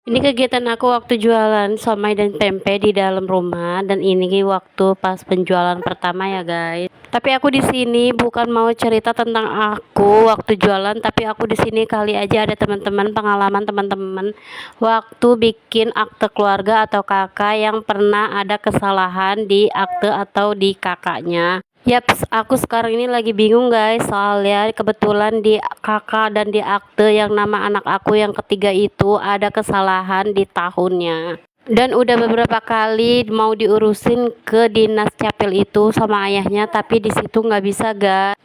Ini kegiatan aku waktu jualan somai dan pempek di dalam rumah dan ini waktu pas penjualan pertama ya guys. Tapi aku di sini bukan mau cerita tentang aku waktu jualan, tapi aku di sini kali aja ada teman-teman pengalaman teman-teman waktu bikin akte keluarga atau kakak yang pernah ada kesalahan di akte atau di kakaknya. Yaps, aku sekarang ini lagi bingung guys, soalnya kebetulan di kakak dan di akte yang nama anak aku yang ketiga itu ada kesalahan di tahunnya. Dan udah beberapa kali mau diurusin ke dinas capil itu sama ayahnya, tapi di situ nggak bisa guys.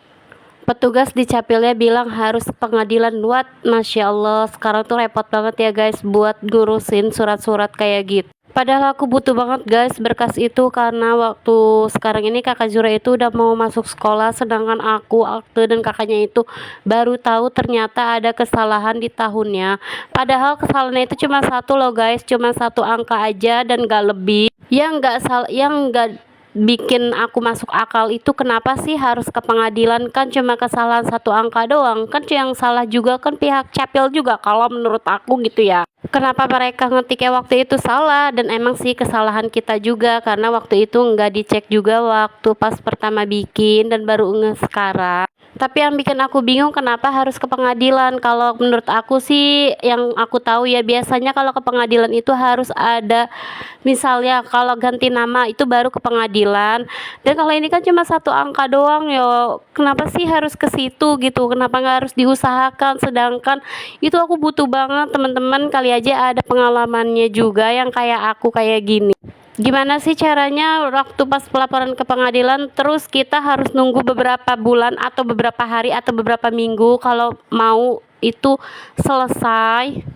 Petugas di capilnya bilang harus pengadilan. What? Masya Allah, sekarang tuh repot banget ya guys buat ngurusin surat-surat kayak gitu. Padahal aku butuh banget guys berkas itu, karena waktu sekarang ini kakak Zura itu udah mau masuk sekolah, sedangkan aku, akte dan kakaknya itu baru tahu ternyata ada kesalahan di tahunnya. Padahal kesalahannya itu cuma satu loh guys, cuma satu angka aja dan gak lebih. Yang gak bikin aku masuk akal itu kenapa sih harus ke pengadilan, kan cuma kesalahan satu angka doang, kan yang salah juga kan pihak capil juga kalau menurut aku gitu ya. Kenapa mereka ngetiknya waktu itu salah, dan emang sih kesalahan kita juga karena waktu itu nggak dicek juga waktu pas pertama bikin dan baru nge sekarang. Tapi yang bikin aku bingung kenapa harus ke pengadilan. Kalau menurut aku sih yang aku tahu ya, biasanya kalau ke pengadilan itu harus ada, misalnya kalau ganti nama itu baru ke pengadilan. Dan kalau ini kan cuma satu angka doang yo, kenapa sih harus ke situ gitu, kenapa nggak harus diusahakan, sedangkan itu aku butuh banget teman-teman, kali aja ada pengalamannya juga yang kayak aku kayak gini. Gimana sih caranya waktu pas pelaporan ke pengadilan terus kita harus nunggu beberapa bulan atau beberapa hari atau beberapa minggu kalau mau itu selesai?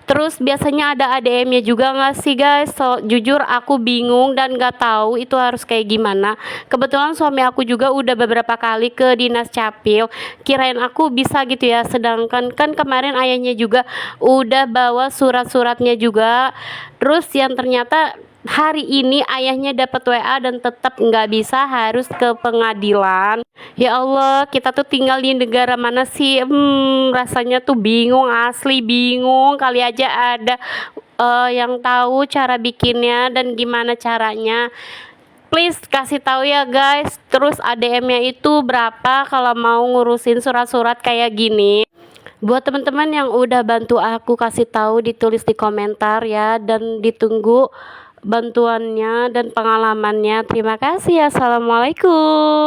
Terus biasanya ada ADM-nya juga nggak sih guys? So, jujur aku bingung dan nggak tahu itu harus kayak gimana. Kebetulan suami aku juga udah beberapa kali ke dinas capil, kirain aku bisa gitu ya. Sedangkan kan kemarin ayahnya juga udah bawa surat-suratnya juga. Terus yang ternyata hari ini ayahnya dapat WA dan tetap nggak bisa, harus ke pengadilan. Ya Allah, kita tuh tinggal di negara mana sih? Rasanya tuh bingung, asli bingung. Kali aja ada yang tahu cara bikinnya dan gimana caranya. Please kasih tahu ya guys. Terus ADM-nya itu berapa kalau mau ngurusin surat-surat kayak gini? Buat teman-teman yang udah bantu aku kasih tahu, ditulis di komentar ya, dan ditunggu bantuannya dan pengalamannya. Terima kasih. Assalamualaikum.